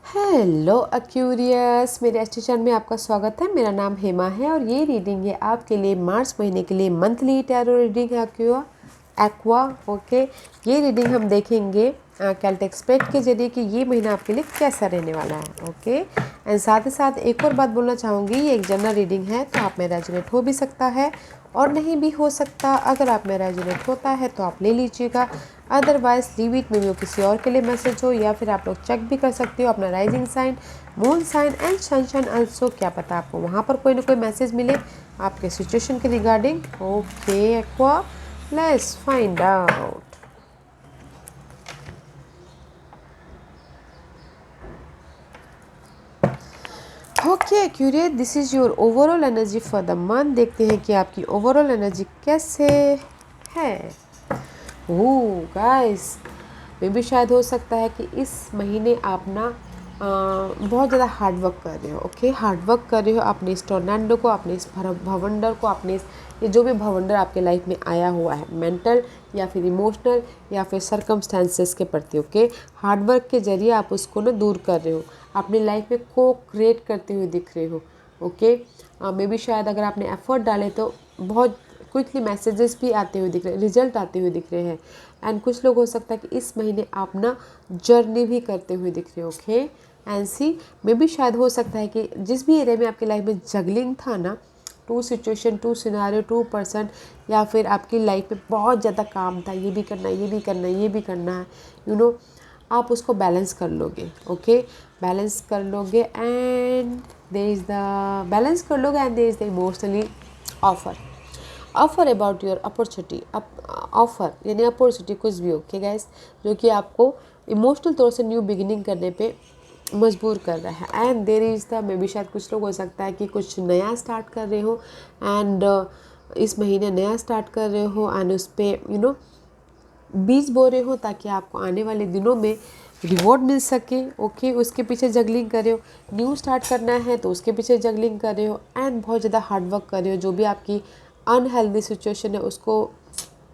Hello Aquarius, मेरे H channel में आपका स्वागत है। मेरा नाम हेमा है और ये रीडिंग है आपके लिए मार्च महीने के लिए मंथली टैरो रीडिंग है एक्वा। ओके, ये रीडिंग हम देखेंगे कैल्टेक स्प्रेड के जरिए कि ये महीना आपके लिए कैसा रहने वाला है। ओके, एंड साथ ही साथ एक और बात बोलना चाहूँगी, ये एक जनरल रीडिंग है तो आप में रेजोनेट हो भी सकता है और नहीं भी हो सकता। अगर आप में रेजोनेट होता है तो आप ले लीजिएगा, अदरवाइज लीव इट। में वो किसी और के लिए मैसेज हो, या फिर आप लोग चेक भी कर सकते हो अपना rising sign, moon sign and sunshine also. क्या पता आपको वहाँ पर कोई ना कोई मैसेज मिले आपके सिचुएशन के regarding. Okay aqua, let's find out. Okay curious, this is your overall energy for the month. देखते हैं कि आपकी ओवरऑल एनर्जी कैसे है। ओह गाइस, मे भी शायद हो सकता है कि इस महीने आप ना बहुत ज़्यादा हार्ड वर्क कर रहे हो। ओके, हार्ड वर्क कर रहे हो अपने इस टोर्नाडो को, अपने इस भवंडर को, अपने इस ये जो भी भवंडर आपके लाइफ में आया हुआ है, मेंटल या फिर इमोशनल या फिर सरकमस्टेंसेस के प्रति। ओके, हार्ड वर्क के जरिए आप उसको ना दूर कर रहे हो, अपनी लाइफ में को क्रिएट करते हुए दिख रहे हो। ओके, मे भी शायद अगर आपने एफर्ट डाले तो बहुत क्विकली मैसेजेस भी आते हुए दिख रहे हैं, रिजल्ट आते हुए दिख रहे हैं। एंड कुछ लोग हो सकता है कि इस महीने आप ना जर्नी भी करते हुए दिख रहे हो। ओके, एंड सी मे भी शायद हो सकता है कि जिस भी एरिया में आपकी लाइफ में जगलिंग था ना, two situation, two scenario, two person, या फिर आपकी लाइफ में बहुत ज़्यादा काम था, ये भी करना है, ये भी करना है, ये भी करना है, यू नो, आप उसको बैलेंस कर लोगे। ओके, बैलेंस कर लोगे and there is the balance कर लोगे and there is the emotionally offer about your opportunity. Offer यानी अपॉर्चुनिटी कुछ भी। ओके गाइस, जो कि आपको इमोशनल तौर से न्यू बिगिनिंग करने पे मजबूर कर रहा है। And there is the maybe शायद कुछ लोग हो सकता है कि कुछ नया स्टार्ट कर रहे हो एंड इस महीने नया स्टार्ट कर रहे हो एंड उस पर बीज बो रहे हो ताकि आपको आने वाले दिनों में रिवॉर्ड मिल सके। ओके, उसके पीछे जगलिंग कर रहे हो, न्यू स्टार्ट करना है तो उसके पीछे जगलिंग कर रहे हो एंड बहुत ज़्यादा हार्ड वर्क कर रहे हो। जो भी आपकी अनहेल्दी सिचुएशन है उसको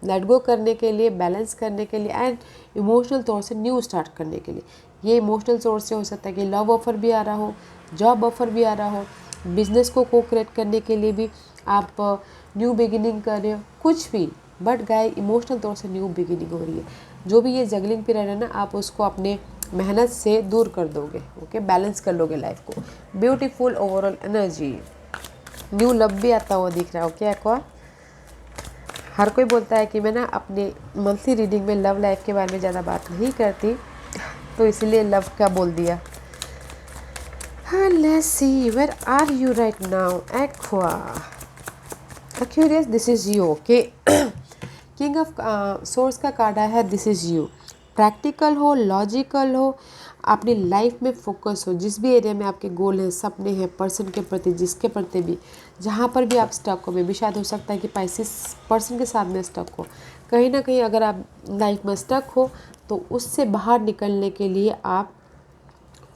लेट गो करने के लिए, बैलेंस करने के लिए एंड इमोशनल तौर से न्यू स्टार्ट करने के लिए। ये इमोशनल सोर्स से हो सकता है कि लव ऑफर भी आ रहा हो, जॉब ऑफर भी आ रहा हो, बिजनेस को क्रिएट करने के लिए भी आप न्यू बिगिनिंग कर रहे हो, कुछ भी। बट गाय इमोशनल तौर से न्यू बिगिनिंग हो रही है। जो भी ये जगलिंग पीरियड है ना, आप उसको अपने मेहनत से दूर कर दोगे। ओके, बैलेंस कर लोगे लाइफ को। Beautiful overall energy, new love भी आता हुआ दिख रहा है। ओके एक्वा, हर कोई बोलता है कि मैं ना अपने मंथली रीडिंग में लव लाइफ के बारे में ज़्यादा बात नहीं करती, तो इसलिए लव का बोल दिया। हाँ, let's see where are you right now aqua. Aquarius, this is you. Okay, king of source का कार्ड है, दिस इज़ यू। प्रैक्टिकल हो, लॉजिकल हो, अपनी लाइफ में फोकस हो, जिस भी एरिया में आपके गोल हैं, सपने हैं, पर्सन के प्रति, जिसके प्रति भी, जहाँ पर भी आप स्टक हो। मे भी शायद हो सकता है कि पाइसिस पर्सन के साथ में स्टक हो। कहीं ना कहीं अगर आप लाइफ में स्टक हो तो उससे बाहर निकलने के लिए आप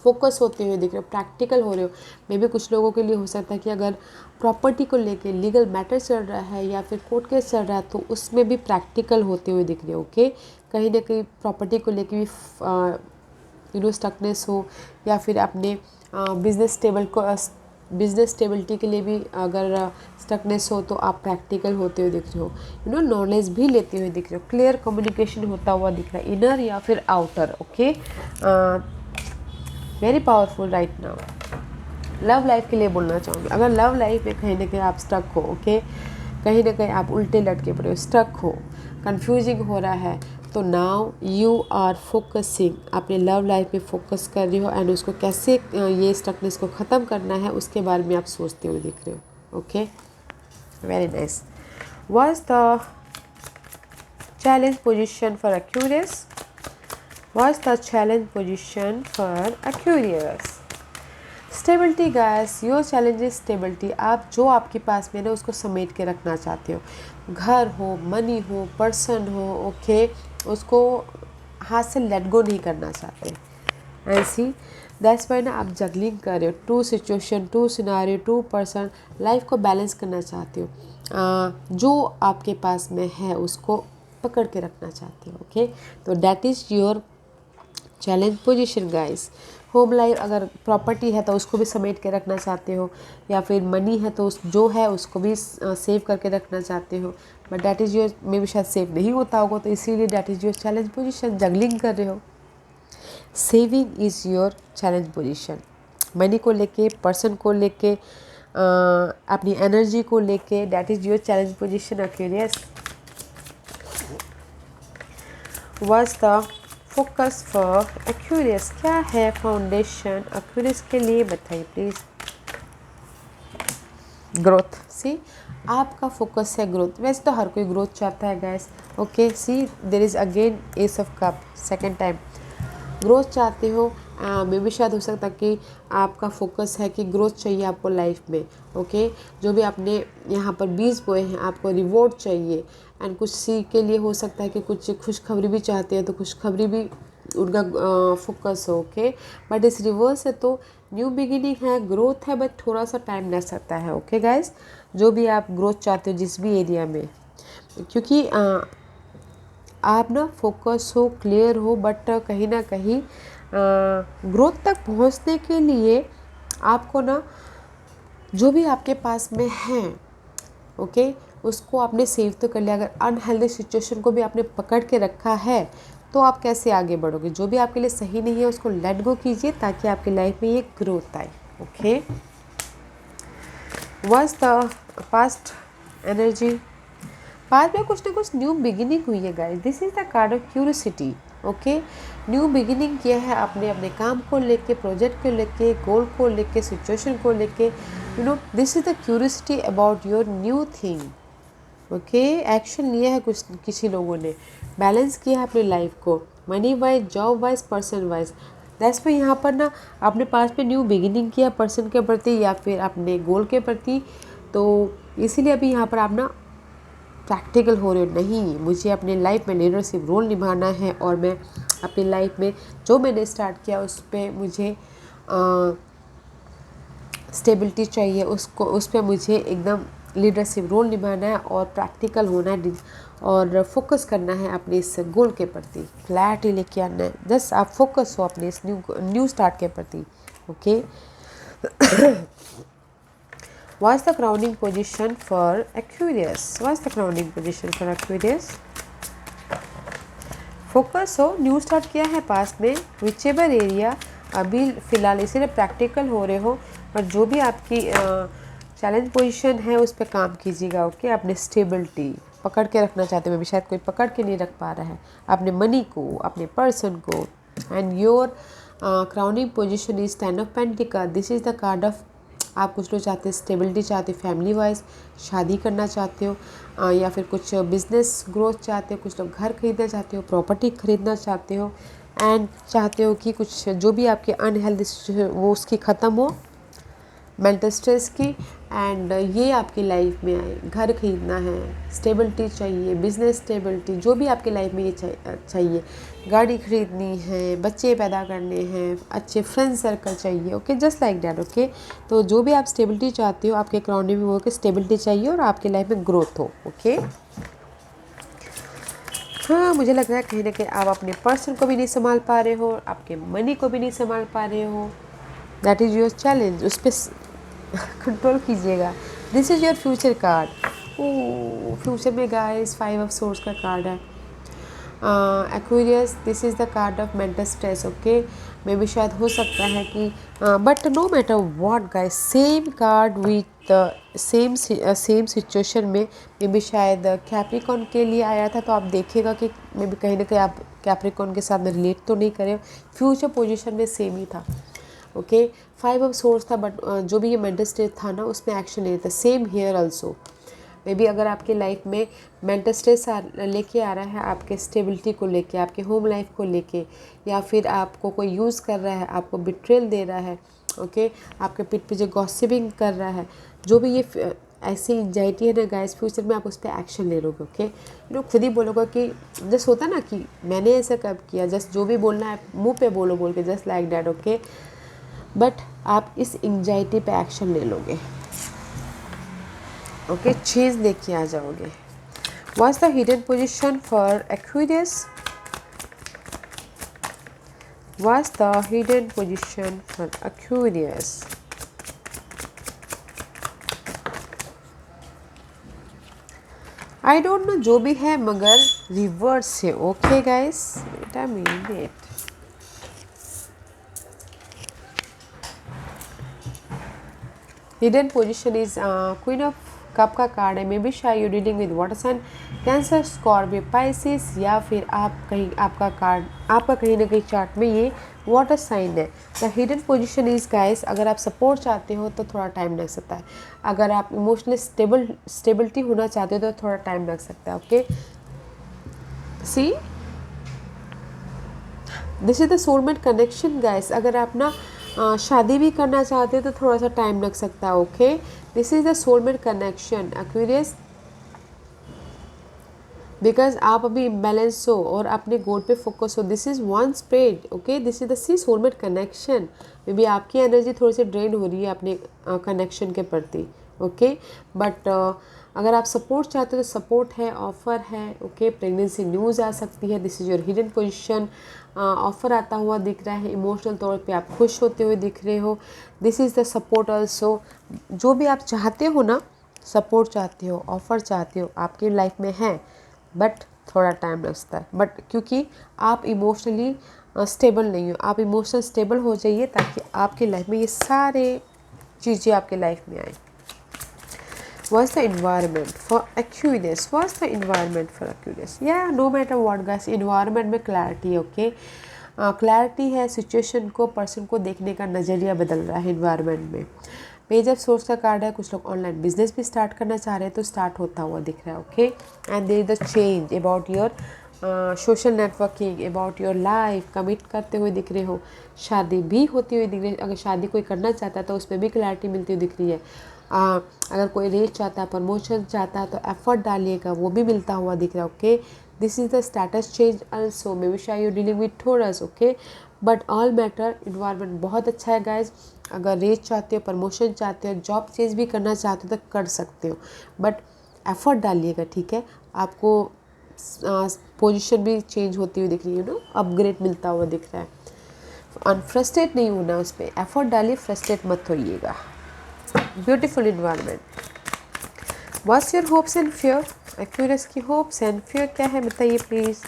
फोकस होते हुए दिख रहे हो, प्रैक्टिकल हो रहे हो। मे भी कुछ लोगों के लिए हो सकता है कि अगर प्रॉपर्टी को लेके लीगल मैटर चल रहा है या फिर कोर्ट केस चल रहा है तो उसमें भी प्रैक्टिकल होते हुए दिख रहे हो। ओके, कहीं ना कहीं प्रॉपर्टी को लेके भी स्टकनेस हो, या फिर अपने बिजनेस स्टेबिलिटी के लिए भी अगर स्टकनेस हो तो आप प्रैक्टिकल होते हुए दिख रहे हो। नॉलेज भी लेते हुए दिख रहे हो, क्लियर कम्युनिकेशन होता हुआ दिख रहा है, इनर या फिर outer. Okay, very powerful right now. Love life के लिए बोलना चाहूँगी, अगर लव लाइफ में कहीं ना कहीं आप स्टक हो, ओके, कहीं ना कहीं आप उल्टे लटके पड़े हो, स्टक हो, कंफ्यूजिंग हो रहा है, तो नाउ यू आर फोकसिंग, अपने लव लाइफ में फोकस कर रही हो एंड उसको कैसे ये स्टकनेस को ख़त्म करना है उसके बारे में आप सोचते हुए दिख रहे हो। Okay, very nice. What's the challenge position for Aquarius? What's the challenge position for Aquarius? Stability guys, your challenge is stability. आप जो आपके पास में ना उसको समेट के रखना चाहते हो, घर हो, मनी हो, पर्सन हो। ओके, उसको हाथ से लेट गो नहीं करना चाहते। ऐसी दैट्स वाई ना आप जगलिंग कर रहे हो, two situation, two scenario, two person, life को बैलेंस करना चाहते हो। जो आपके पास में है उसको पकड़ के रखना चाहते हो। ओके, तो that is your challenge position guys. Home life अगर प्रॉपर्टी है तो उसको भी समेट के रखना चाहते हो, या फिर मनी है तो उस जो है उसको भी सेव करके रखना चाहते हो, बट डैट इज़ योर मे भी शायद सेव नहीं होता होगा, तो इसीलिए that is your challenge position, juggling कर रहे हो। Saving is your challenge position. Money को लेके, पर्सन को लेके, अपनी एनर्जी को लेके, that is your challenge position Aquarius. What's the focus for Aquarius, क्या है फाउंडेशन एक्वेरियस के लिए, बताइए प्लीज़। ग्रोथ, सी आपका फोकस है ग्रोथ। वैसे तो हर कोई ग्रोथ चाहता है guys, okay. See there is again ace of cup, second time growth चाहते हो। मे भी शायद हो सकता है कि आपका फोकस है कि ग्रोथ चाहिए आपको लाइफ में, ओके। जो भी आपने यहाँ पर बीज बोए हैं आपको रिवॉर्ड चाहिए, एंड कुछ सी के लिए हो सकता है कि कुछ खुशखबरी भी चाहते हैं, तो खुशखबरी भी उनका फोकस हो, ओके। बट इस रिवर्स है तो न्यू बिगिनिंग है, ग्रोथ है, बट थोड़ा सा टाइम लग सकता है, ओके गाइज। जो भी आप ग्रोथ चाहते हो जिस भी एरिया में, क्योंकि आप ना फोकस हो, क्लियर हो, बट कहीं ना कहीं ग्रोथ तक पहुंचने के लिए आपको ना जो भी आपके पास में है, ओके, उसको आपने सेव तो कर लिया। अगर अनहेल्दी सिचुएशन को भी आपने पकड़ के रखा है तो आप कैसे आगे बढ़ोगे। जो भी आपके लिए सही नहीं है उसको लेट गो कीजिए, ताकि आपकी लाइफ में ये ग्रोथ आए, okay. What's the past energy, बाद में कुछ ना कुछ न्यू बिगिनिंग हुई है guys. This is the card of curiosity, okay. New beginning किया है आपने अपने काम को लेके, प्रोजेक्ट को लेके, गोल को लेके, सिचुएशन को लेके, you know this is the curiosity about your new thing, okay. Action लिया है कुछ किसी लोगों ने, बैलेंस किया है अपनी लाइफ को, money wise, job wise, person wise. That's पे यहाँ पर ना अपने पास में न्यू बिगिनिंग किया पर्सन के प्रति या फिर अपने गोल के प्रति, तो इसीलिए अभी यहाँ पर आप ना प्रैक्टिकल हो रहे हो। नहीं, मुझे अपने लाइफ में लीडरशिप रोल निभाना है, और मैं अपनी लाइफ में जो मैंने स्टार्ट किया उस पर मुझे स्टेबिलिटी चाहिए, उसको उस पर मुझे एकदम लीडरशिप रोल निभाना है और प्रैक्टिकल होना है और फोकस करना है अपने इस गोल के प्रति, क्लैरिटी लेके आना है। जस्ट आप फोकस हो अपने इस न्यू स्टार्ट के प्रति, okay. What's the crowning position for Aquarius? What's the crowning position for Aquarius? Focus हो, न्यू स्टार्ट किया है पास में, विचेवर एरिया अभी फ़िलहाल इसीलिए प्रैक्टिकल हो रहे हो, पर जो भी आपकी चैलेंज पोजीशन है उस पर काम कीजिएगा, ओके। अपने स्टेबिलिटी पकड़ के रखना चाहते हो, शायद कोई पकड़ के नहीं रख पा रहा है अपने मनी को, अपने पर्सन को। And your crowning position is 10 of pentacle. This is the card of, आप कुछ लोग चाहते हैं स्टेबिलिटी चाहते हो, फैमिली वाइज शादी करना चाहते हो, या फिर कुछ बिजनेस ग्रोथ चाहते हो, कुछ लोग घर खरीदना चाहते हो, प्रॉपर्टी खरीदना चाहते हो, एंड चाहते हो कि कुछ जो भी आपके अनहेल्दी वो उसकी ख़त्म हो, मेंटल स्ट्रेस की, एंड ये आपकी लाइफ में आए। घर खरीदना है, स्टेबिलिटी चाहिए, बिजनेस स्टेबिलिटी, जो भी आपकी लाइफ में ये चाहिए, गाड़ी खरीदनी है, बच्चे पैदा करने हैं, अच्छे फ्रेंड सर्कल चाहिए, okay, just like that, okay. तो जो भी आप स्टेबिलिटी चाहते हो आपके इकोनॉमी में, वो कि स्टेबिलिटी चाहिए और आपकी लाइफ में ग्रोथ हो, ओके। हाँ, मुझे लग रहा है कहीं ना कहीं आप अपने पर्सन को भी नहीं संभाल पा रहे हो, आपके मनी को भी नहीं संभाल पा रहे हो, दैट इज़ योर चैलेंज, उस पर कंट्रोल कीजिएगा। This is your future card. Oh, future में गाइस 5 ऑफ सोर्स का कार्ड है। Aquarius, this is the card of mental stress, okay. Maybe शायद हो सकता है कि but no matter what guys, same card with same situation में maybe शायद कैप्रिकॉन के लिए आया था, तो आप देखिएगा कि मे भी कहीं ना कहीं आप कैप्रिकॉन के साथ में रिलेट तो नहीं करें, फ्यूचर पोजीशन में सेम ही था, ओके। 5 ऑफ सोर्स था, बट जो भी ये मेंटल स्टेट था ना उसमें एक्शन लेना था। Same here also, may be अगर आपके लाइफ में मेंटल स्ट्रेस लेके आ रहा है आपके स्टेबिलिटी को लेके, आपके होम लाइफ को लेके, या फिर आपको कोई यूज़ कर रहा है, आपको बिट्रेल दे रहा है, ओके, आपके पीठ पीछे गॉसिपिंग कर रहा है, जो भी ये ऐसी एंजाइटी है ना गाइस, फ्यूचर में आप उस पर एक्शन ले लोगे, ओके। खुद ही बोलोगे कि जस्ट होता ना कि मैंने ऐसा कब किया, जस्ट जो भी बोलना है मुँह पे बोलो, बोल के just like that, okay. But आप इस एंजाइटी पे एक्शन ले लोगे, ओके, चेंज लेके आ जाओगे। What's the hidden position for Aquarius? What's the hidden position for Aquarius? I don't know जो भी है मगर रिवर्स है. Okay guys, wait a minute. Hidden position is queen of cup का कार्ड है. मे बी शायद you dealing with water sign, Cancer, Scorpio, Pisces, या फिर आप कहीं आपका कार्ड आपका कहीं ना कहीं चार्ट में ये वाटर साइन है. The hidden position is guys, अगर आप सपोर्ट चाहते हो तो थोड़ा टाइम लग सकता है. अगर आप इमोशनली स्टेबिलिटी होना चाहते हो तो थोड़ा टाइम लग सकता है. Okay, C this is the soulmate connection guys. अगर आप ना शादी भी करना चाहते हो तो थोड़ा सा टाइम लग सकता है. Okay, this is the soulmate connection Aquarius. Because आप अभी इम्बेलेंस हो और अपने गोल पे फोकस हो. This is one spread. Okay, this is the see soulmate connection. Maybe आपकी एनर्जी थोड़ी सी ड्रेन हो रही है अपने कनेक्शन के प्रति. ओके, बट अगर आप सपोर्ट चाहते हो तो सपोर्ट है, ऑफर है. ओके, प्रेगनेंसी न्यूज़ आ सकती है. This is your hidden position. Offer आता हुआ दिख रहा है. इमोशनल तौर पे आप खुश होते हुए दिख रहे हो. This is the support also. जो भी आप चाहते हो ना, सपोर्ट चाहते हो, ऑफर चाहते हो, आपकी लाइफ में है, बट थोड़ा टाइम लगता है. बट क्योंकि आप इमोशनली स्टेबल नहीं हो. आप इमोशनल स्टेबल हो जाइए ताकि आपकी लाइफ में ये सारे चीज़ें आपके लाइफ में आए. What's the environment for Aquarius? What's the environment for Aquarius? Yeah, no matter what guys, environment में clarity है. ओके, क्लैरिटी है. सिचुएशन को, पर्सन को देखने का नज़रिया बदल रहा है इन्वायरमेंट में. पेज ऑफ सोर्स का कार्ड है. कुछ लोग ऑनलाइन बिजनेस भी स्टार्ट करना चाह रहे हैं तो स्टार्ट होता हुआ दिख रहा है. Okay, and there is the change about your social networking, about your life. Commit करते हुए दिख रहे हो. शादी भी होती हुई दिख रही है. अगर शादी कोई करना चाहता है तो उसमें भी क्लैरिटी मिलती हुई दिख रही है. अगर कोई रेस चाहता है, प्रमोशन चाहता है तो एफर्ट डालिएगा, वो भी मिलता हुआ दिख रहा है. Okay, this is the status change also. Maybe शायद you dealing with Taurus. Okay, but all matter environment बहुत अच्छा है गाइज. अगर रेस चाहते हो, प्रमोशन चाहते हो, जॉब चेंज भी करना चाहते हो तो कर सकते हो, बट एफर्ट डालिएगा. ठीक है, आपको पोजीशन भी चेंज होती हुई दिख रही है. नो, अपग्रेड मिलता हुआ दिख रहा है. अनफ्रस्ट्रेट नहीं होना, उस पर एफर्ट डालिए, फ्रस्ट्रेट मत होइएगा. Beautiful environment. What's your hopes and fear? Aquarius की होप्स एंड फियर क्या है बताइए please.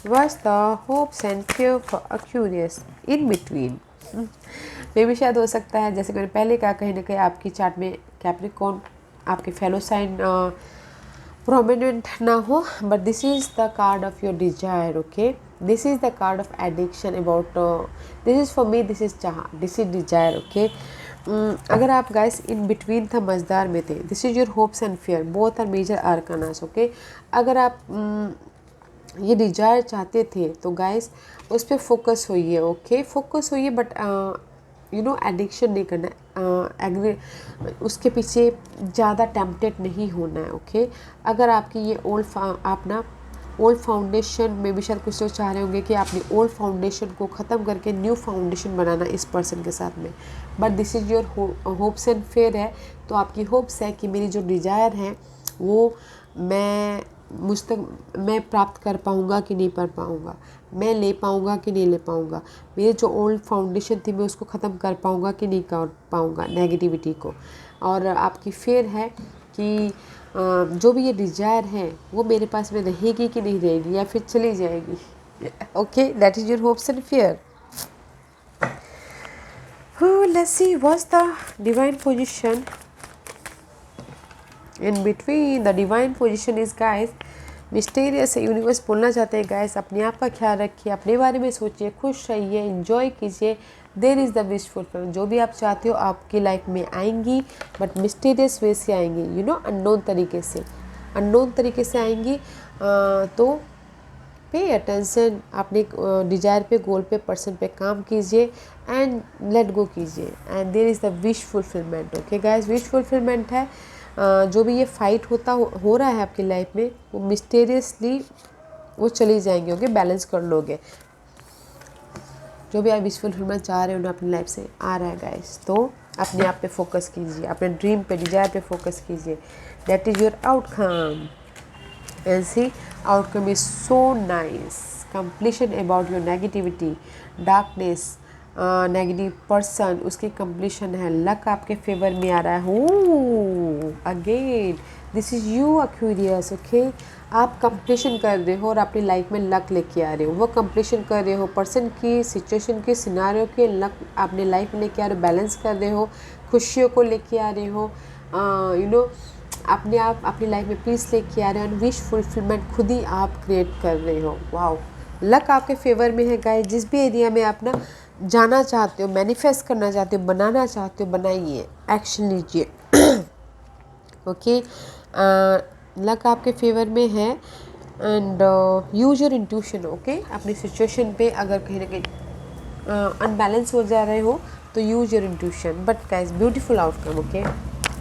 What's the hopes and fear for Aquarius in between? Maybe शायद हो सकता है, जैसे मैंने पहले कहा, कहीं ना कहीं आपकी चार्ट में कैप्रिकॉर्न, आपके फेलो साइन प्रोमिनेंट ना हो. But this is the card of your desire. Okay, this is the card of addiction. About this is for me, this is चाह, दिस इज डिजायर. ओके, अगर आप guys in between था, मजदार में थे. This is your hopes and fear, both are major arcanas. Okay, अगर आप ये डिजायर चाहते थे तो गाइस उस पर फोकस होइए. ओके, फोकस होइए, बट यू नो एडिक्शन नहीं करना है. उसके पीछे ज़्यादा टेम्पटेड नहीं होना है. ओके, अगर आपकी ये आप ना ओल्ड फाउंडेशन में भी शायद कुछ लोग चाह रहे होंगे कि आपने ओल्ड फाउंडेशन को ख़त्म करके न्यू फाउंडेशन बनाना इस पर्सन के साथ में. But this is your hopes and fair है. तो आपकी होप्स है कि मेरी जो डिज़ायर है वो मैं प्राप्त कर पाऊँगा कि नहीं कर पाऊँगा, मैं ले पाऊँगा कि नहीं ले पाऊँगा, मेरी जो ओल्ड फाउंडेशन थी मैं उसको ख़त्म कर पाऊँगा कि नहीं कर पाऊँगा, नेगेटिविटी को. और आपकी फेयर है कि जो भी ये डिज़ायर है वो मेरे पास में रहेगी कि नहीं रहेगी, या फिर चली जाएगी. Okay, that is your hopes and fear. Let's see what's the divine position in between. The divine position is guys mysterious. Universe बोलना चाहते हैं गाइस, अपने आप का ख्याल रखिए, अपने बारे में सोचिए, खुश रहिए, एंजॉय कीजिए. There is the wish fulfilment. जो भी आप चाहते हो आपकी लाइफ में आएंगी, बट मिस्टीरियस वे से आएंगी. यू नो, अननोन तरीके से आएंगी. तो पे अटेंशन, अपने डिज़ायर पे, गोल पे, पर्सन पे काम कीजिए एंड लेट गो कीजिए. And there is the wish fulfilment. Okay guys, wish fulfilment है. जो भी ये फाइट हो रहा है आपकी लाइफ में, वो मिस्टीरियसली वो चली जाएंगी. ओके, बैलेंस कर लोगे. जो भी आप विश फुलफिलमेंट चाह रहे हो ना अपनी लाइफ से आ रहा है गाइस. तो अपने आप पे फोकस कीजिए, अपने ड्रीम पे, डिजायर पे फोकस कीजिए. That is your outcome. And see, outcome is so nice. Completion about your negativity, darkness, negative person, उसकी कंप्लीशन है। लक आपके फेवर में आ रहा है। Again this is you Aquarius, okay. आप कंप्लीशन कर रहे हो और अपनी लाइफ में लक लेके आ रहे हो। वो कंप्लीशन कर रहे हो पर्सन की, सिचुएशन की, सिनारियो के, लक अपने लाइफ में लेके आ रहे हो, बैलेंस कर रहे हो, खुशियों को लेके आ रहे हो, अपने आप अपनी लाइफ में पीस लेके आ रहे हो, एंड विश फुलफिलमेंट खुद ही आप क्रिएट कर रहे हो। वाओ, लक आपके फेवर में है गाइस। जिस भी एरिया में आप ना जाना चाहते हो, मैनिफेस्ट करना चाहते हो, बनाना चाहते हो, बनाइए, एक्शन लीजिए। ओके, लक आपके फेवर में है। And use your intuition, okay. अपनी सिचुएशन पे अगर कहीं ना कहीं अनबैलेंस हो जा रहे हो तो use your intuition. But guys, beautiful outcome, okay.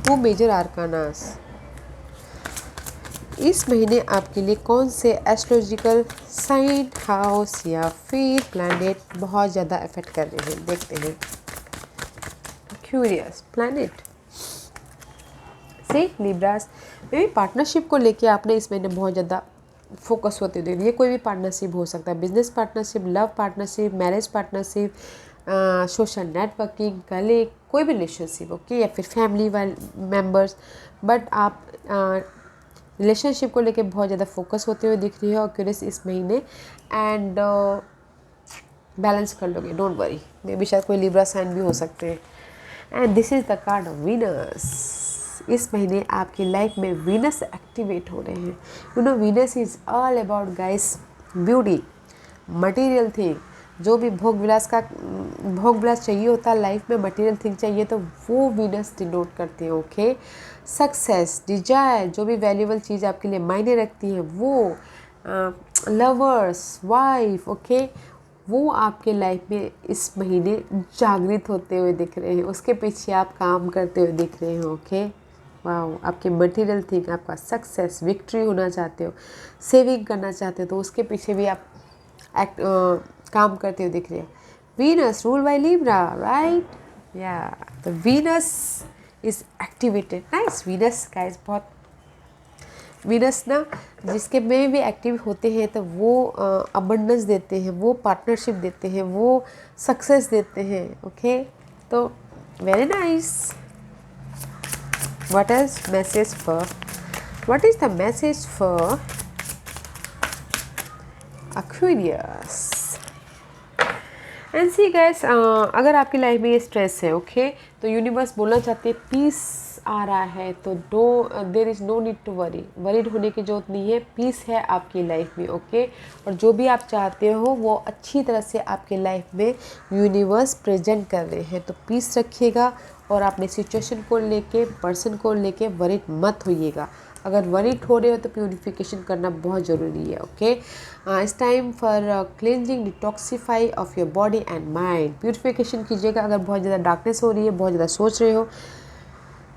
2 major arcanas. इस महीने आपके लिए कौन से एस्ट्रोलॉजिकल साइन, हाउस या फिर प्लैनेट बहुत ज़्यादा इफेक्ट कर रहे हैं, देखते हैं। क्यूरियस प्लैनेट से लिब्रास में पार्टनरशिप को लेके आपने इस महीने बहुत ज़्यादा फोकस होते हुए, ये कोई भी पार्टनरशिप हो सकता है, business partnership, love partnership, marriage partnership, social networking, colleague, कोई भी रिलेशनशिप, ओके, या फिर फैमिली मेम्बर्स। बट आप रिलेशनशिप को लेके बहुत ज़्यादा फोकस होते हुए दिख रही है एक्वेरियस इस महीने। एंड बैलेंस कर लोगे, डोंट वरी। मे बी शायद कोई लिब्रा साइन भी हो सकते हैं। And this is the card of Venus. इस महीने आपकी लाइफ में वीनस एक्टिवेट हो रहे हैं। You know, Venus is all about guys beauty, material thing. जो भी भोग विलास चाहिए होता है लाइफ में, मटेरियल थिंग चाहिए, तो वो वीनस डिनोट करते हैं, ओके। सक्सेस, डिजायर, जो भी वैल्यूबल चीज़ आपके लिए मायने रखती है वो, लवर्स, वाइफ, ओके, वो आपके लाइफ में इस महीने जागृत होते हुए दिख रहे हैं। उसके पीछे आप काम करते हुए दिख रहे हो, ओके। वाओ, आपके मटेरियल थिंग, आपका सक्सेस, विक्ट्री होना चाहते हो, सेविंग करना चाहते हो, तो उसके पीछे भी आप काम करते हुए दिख रहे हैं। Venus rule by Libra, right? या तो Venus is activated. Nice. Venus guys, बहुत वीनस ना जिसके में भी एक्टिव होते हैं तो वो अबंडेंस देते हैं, वो पार्टनरशिप देते हैं, वो सक्सेस देते हैं, ओके। तो very nice. What is the message for Aquarius? And see guys, अगर आपकी लाइफ में ये स्ट्रेस है, ओके, तो यूनिवर्स बोलना चाहते हैं पीस आ रहा है, तो there is no need to worried होने की जरूरत नहीं है। पीस है आपकी लाइफ में, ओके। और जो भी आप चाहते हो वो अच्छी तरह से आपके लाइफ में यूनिवर्स प्रेजेंट कर रहे हैं। तो पीस रखिएगा और अपने सिचुएशन को लेके, पर्सन को लेके वरीड मत होइएगा। अगर वरीड हो रहे हो तो प्यूरिफिकेशन करना बहुत ज़रूरी है, okay. It's time for cleansing, detoxify of your body and mind. Purification कीजिएगा। अगर बहुत ज़्यादा डार्कनेस हो रही है, बहुत ज़्यादा सोच रहे हो,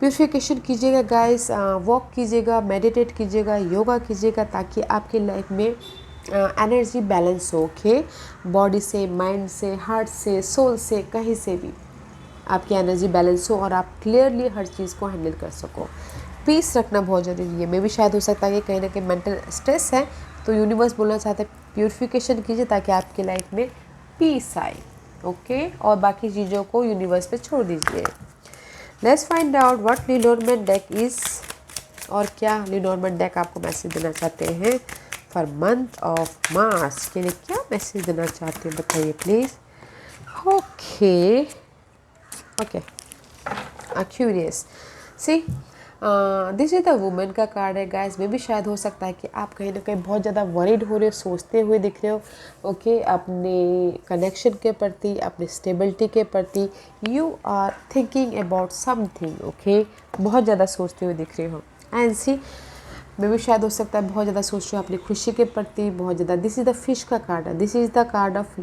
प्यूरिफिकेशन कीजिएगा गाइस। वॉक कीजिएगा, मेडिटेट कीजिएगा, योगा कीजिएगा, ताकि आपकी लाइफ में एनर्जी बैलेंस हो, ओके। बॉडी से, माइंड से, हार्ट से, सोल से, कहीं से भी आपकी एनर्जी बैलेंस हो और आप क्लियरली हर चीज़ को हैंडल कर सको। पीस रखना बहुत ज़रूरी है। मे भी शायद हो सकता है कि कहीं ना कहीं मेंटल स्ट्रेस है, तो यूनिवर्स बोलना चाहता है प्यूरिफिकेशन कीजिए ताकि आपकी लाइफ में पीस आए, ओके। और बाकी चीज़ों को यूनिवर्स पे छोड़ दीजिए। Let's find out what Lenormand deck is, और क्या लीनॉर्मैंड डेक आपको मैसेज देना चाहते हैं फॉर मंथ ऑफ मार्च के लिए। क्या मैसेज देना चाहते हैं बताइए please. Okay, curious. See, this is the women का कार्ड है गाइस। में भी शायद हो सकता है कि आप कहीं ना कहीं बहुत ज़्यादा वरीड हो रहे हो, सोचते हुए दिख रहे हो, ओके। अपने कनेक्शन के प्रति, अपने स्टेबिलिटी के प्रति you are thinking about something, okay. बहुत ज़्यादा सोचते हुए दिख रहे हो। एंड सी, में भी शायद हो सकता है बहुत ज़्यादा सोच रहे हो अपनी खुशी के प्रति, बहुत ज़्यादा। दिस इज़ द फिश का कार्ड है। This is the card of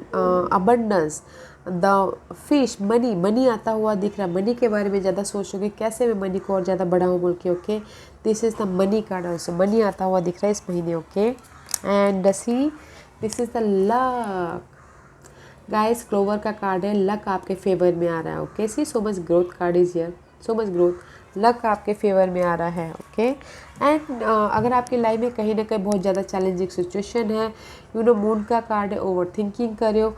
abundance, the fish, money आता हुआ दिख रहा है। मनी के बारे में ज़्यादा सोचोगे, कैसे मैं मनी को और ज़्यादा बढ़ाऊँ बोल के, okay. This is the money card also. Money आता हुआ दिख रहा है इस महीने, okay. And see, this is the luck guys. Clover का कार्ड है। लक आपके फेवर में आ रहा है, okay. See, so much growth card is here, so much growth, luck आपके फेवर में आ रहा है। ओके एंड अगर आपकी लाइफ में कहीं ना कहीं बहुत ज़्यादा चैलेंजिंग सिचुएशन है, मून का कार्ड है, ओवर थिंकिंग कर रहे हो,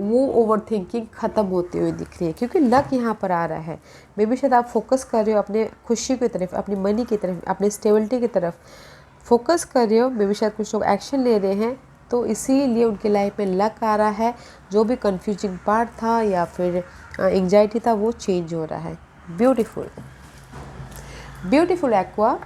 वो ओवर थिंकिंग ख़त्म होती हुई दिख रही है क्योंकि लक यहाँ पर आ रहा है। मे बी शायद आप फोकस कर रहे हो अपने खुशी की तरफ, अपनी मनी की तरफ, अपनी स्टेबिलिटी की तरफ फोकस कर रहे हो। मे बी शायद कुछ लोग एक्शन ले रहे हैं, तो इसीलिए उनके लाइफ में लक आ रहा है। जो भी कंफ्यूजिंग पार्ट था या फिर एंग्जाइटी था वो चेंज हो रहा है। Beautiful beautiful aqua,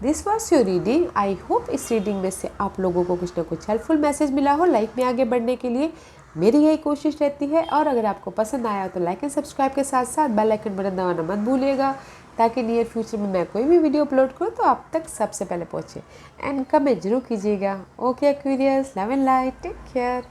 this was your reading. I hope इस रीडिंग में से आप लोगों को कुछ ना कुछ हेल्पफुल मैसेज मिला हो लाइफ में आगे बढ़ने के लिए। मेरी यही कोशिश रहती है। और अगर आपको पसंद आया तो लाइक एंड सब्सक्राइब के साथ साथ बेल आइकन बटन दबाना मत भूलिएगा, ताकि नियर फ्यूचर में मैं कोई भी वीडियो अपलोड करूँ तो आप तक सबसे पहले पहुँचे। एंड कमेंट जरूर कीजिएगा। Okay Aquarius, love and light, take care.